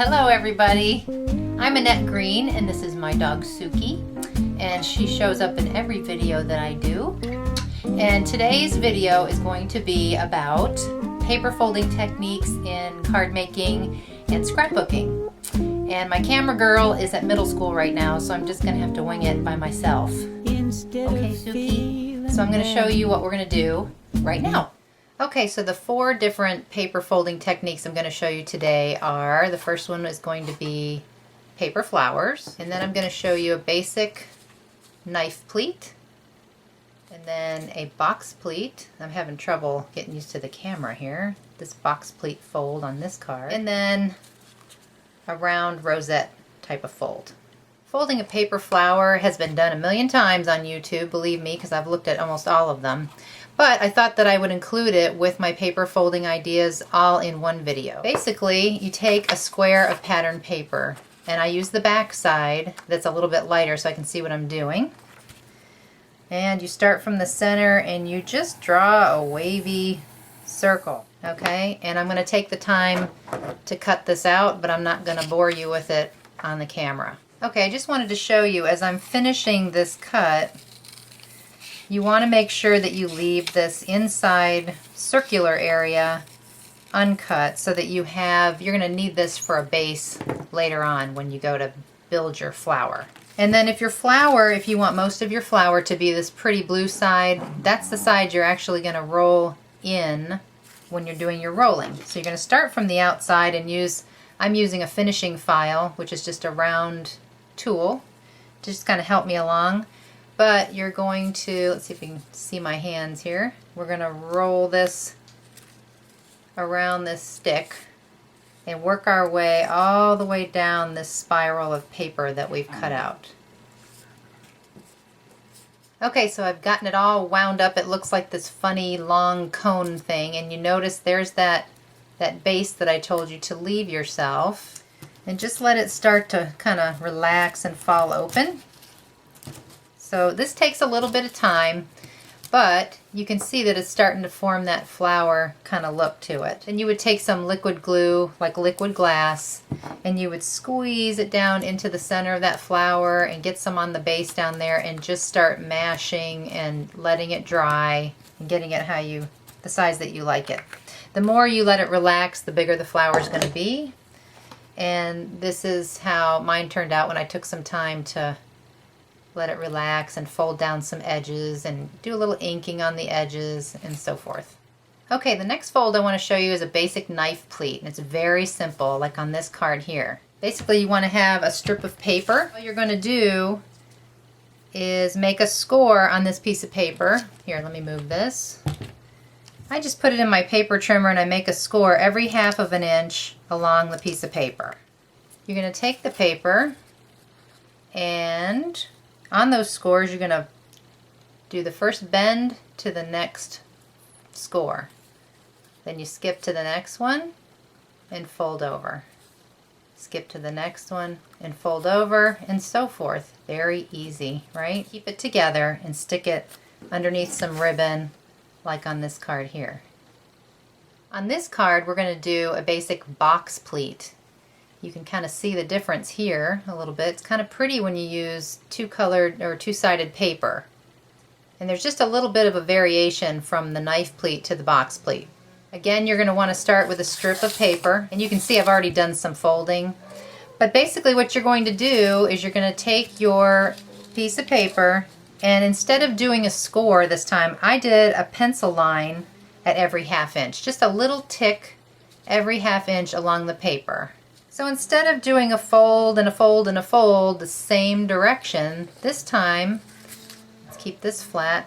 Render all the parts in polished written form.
Hello everybody, I'm Annette Green and this is my dog Suki, and she shows up in every video that I do. And today's video is going to be about paper folding techniques in card making and scrapbooking. And my camera girl is at middle school right now, so I'm just going to have to wing it by myself. Okay, Suki, so I'm going to show you what we're going to do right now. Okay, so the 4 different paper folding techniques I'm going to show you today are, the first one is going to be paper flowers, and then I'm going to show you a basic knife pleat, and then a box pleat. I'm having trouble getting used to the camera here. This box pleat fold on this card, and then a round rosette type of fold. Folding a paper flower has been done a million times on YouTube, believe me, because I've looked at almost all of them. But I thought that I would include it with my paper folding ideas all in one video. Basically, you take a square of patterned paper, and I use the back side that's a little bit lighter so I can see what I'm doing. And you start from the center and you just draw a wavy circle, okay? And I'm going to take the time to cut this out, but I'm not going to bore you with it on the camera. Okay, I just wanted to show you as I'm finishing this cut, you want to make sure that you leave this inside circular area uncut so that you're going to need this for a base later on when you go to build your flower. And then if you want most of your flower to be this pretty blue side, that's the side you're actually going to roll in when you're doing your rolling. So you're going to start from the outside and I'm using a finishing file, which is just a round tool to just kind of help me along. But you're going to, let's see if you can see my hands here. We're going to roll this around this stick and work our way all the way down this spiral of paper that we've cut out. Okay, so I've gotten it all wound up. It looks like this funny long cone thing, and you notice there's that base that I told you to leave yourself. And just let it start to kind of relax and fall open. So this takes a little bit of time, but you can see that it's starting to form that flower kind of look to it. And you would take some liquid glue, like liquid glass, and you would squeeze it down into the center of that flower and get some on the base down there and just start mashing and letting it dry and getting it the size that you like it. The more you let it relax, the bigger the flower is going to be. And this is how mine turned out when I took some time to let it relax and fold down some edges and do a little inking on the edges and so forth. Okay, the next fold I want to show you is a basic knife pleat, and it's very simple, like on this card here. Basically, you want to have a strip of paper. What you're going to do is make a score on this piece of paper. Here, let me move this. I just put it in my paper trimmer and I make a score every 1/2 inch along the piece of paper. You're going to take the paper, and on those scores you're going to do the first bend to the next score. Then you skip to the next one and fold over. Skip to the next one and fold over, and so forth. Very easy, right? Keep it together and stick it underneath some ribbon like on this card here. On this card we're going to do a basic box pleat. You can kind of see the difference here a little bit. It's kind of pretty when you use two-colored or two-sided paper. And there's just a little bit of a variation from the knife pleat to the box pleat. Again, you're going to want to start with a strip of paper, and you can see I've already done some folding. But basically what you're going to do is you're going to take your piece of paper, and instead of doing a score this time, I did a pencil line at every 1/2 inch. Just a little tick every 1/2 inch along the paper. So instead of doing a fold and a fold and a fold the same direction, this time, let's keep this flat,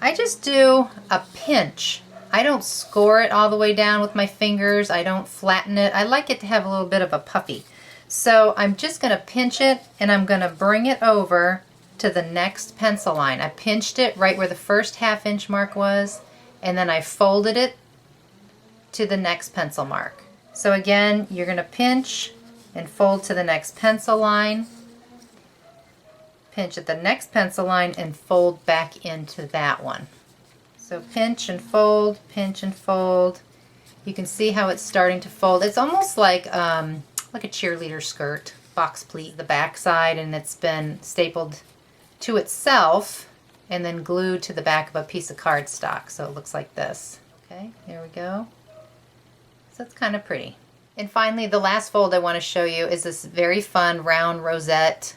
I just do a pinch. I don't score it all the way down with my fingers. I don't flatten it. I like it to have a little bit of a puffy. So I'm just going to pinch it, and I'm going to bring it over to the next pencil line. I pinched it right where the first 1/2 inch mark was, and then I folded it to the next pencil mark. So again, you're going to pinch and fold to the next pencil line, pinch at the next pencil line, and fold back into that one. So pinch and fold, pinch and fold. You can see how it's starting to fold. It's almost like like a cheerleader skirt, box pleat, the back side, and it's been stapled to itself and then glued to the back of a piece of cardstock, so it looks like this. Okay, there we go. So it's kind of pretty. And finally, the last fold I want to show you is this very fun round rosette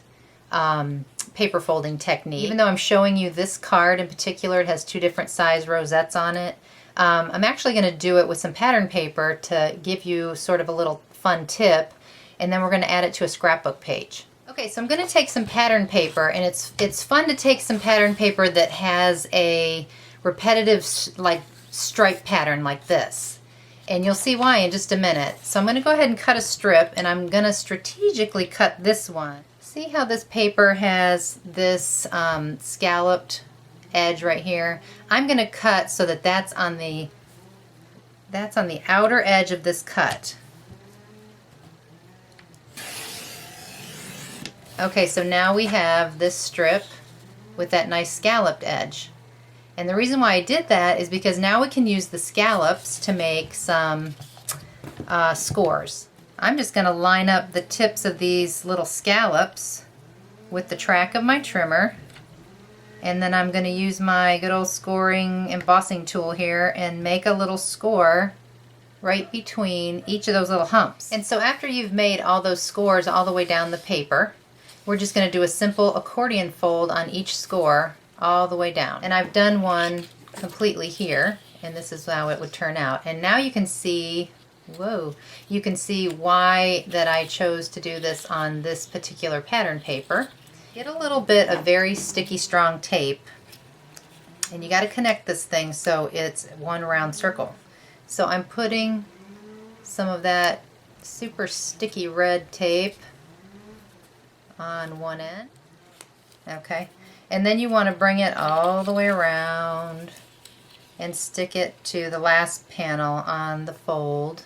paper folding technique. Even though I'm showing you this card in particular, it has 2 different size rosettes on it. I'm actually going to do it with some pattern paper to give you sort of a little fun tip, and then we're going to add it to a scrapbook page. Okay, so I'm going to take some pattern paper, and it's fun to take some pattern paper that has a repetitive like stripe pattern like this. And you'll see why in just a minute. So I'm going to go ahead and cut a strip, and I'm going to strategically cut this one. See how this paper has this scalloped edge right here? I'm going to cut so that that's on the outer edge of this cut. Okay, so now we have this strip with that nice scalloped edge. And the reason why I did that is because now we can use the scallops to make some scores. I'm just going to line up the tips of these little scallops with the track of my trimmer, and then I'm going to use my good old scoring embossing tool here and make a little score right between each of those little humps. And so after you've made all those scores all the way down the paper, we're just going to do a simple accordion fold on each score all the way down. And I've done one completely here, and this is how it would turn out. And now you can see, whoa, you can see why that I chose to do this on this particular pattern paper. Get a little bit of very sticky strong tape, and you got to connect this thing so it's one round circle. So I'm putting some of that super sticky red tape on one end. Okay, and then you want to bring it all the way around and stick it to the last panel on the fold,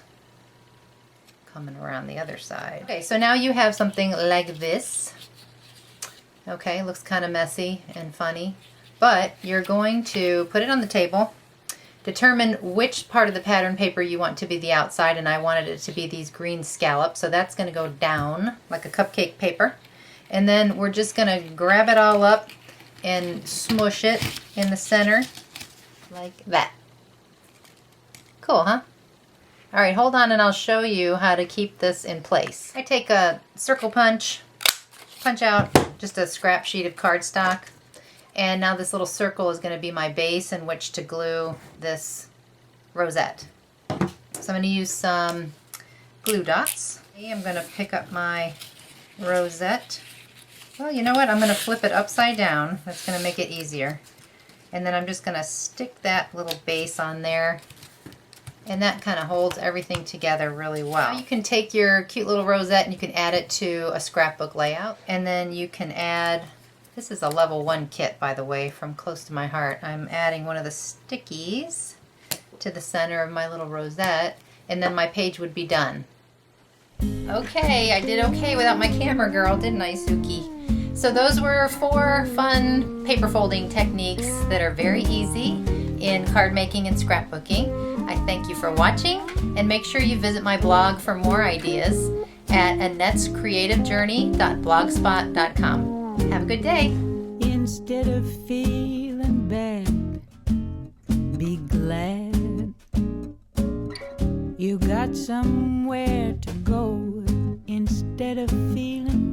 coming around the other side. Okay, so now you have something like this. Okay, looks kind of messy and funny, but you're going to put it on the table, determine which part of the pattern paper you want to be the outside, and I wanted it to be these green scallops, so that's going to go down like a cupcake paper. And then we're just going to grab it all up and smush it in the center like that. Cool, huh? All right, hold on and I'll show you how to keep this in place. I take a circle punch out just a scrap sheet of cardstock, and now this little circle is going to be my base in which to glue this rosette. So I'm going to use some glue dots. I'm going to pick up my rosette. Well, you know what? I'm going to flip it upside down. That's going to make it easier. And then I'm just going to stick that little base on there. And that kind of holds everything together really well. Now you can take your cute little rosette and you can add it to a scrapbook layout. And then you can add, this is a level 1 kit, by the way, from Close to My Heart. I'm adding one of the stickies to the center of my little rosette, and then my page would be done. Okay, I did okay without my camera girl, didn't I, Suki? So those were 4 fun paper folding techniques that are very easy in card making and scrapbooking. I thank you for watching, and make sure you visit my blog for more ideas at annettscreativejourney.blogspot.com. Have a good day. Instead of feeling bad, be glad you got somewhere to go. Instead of feeling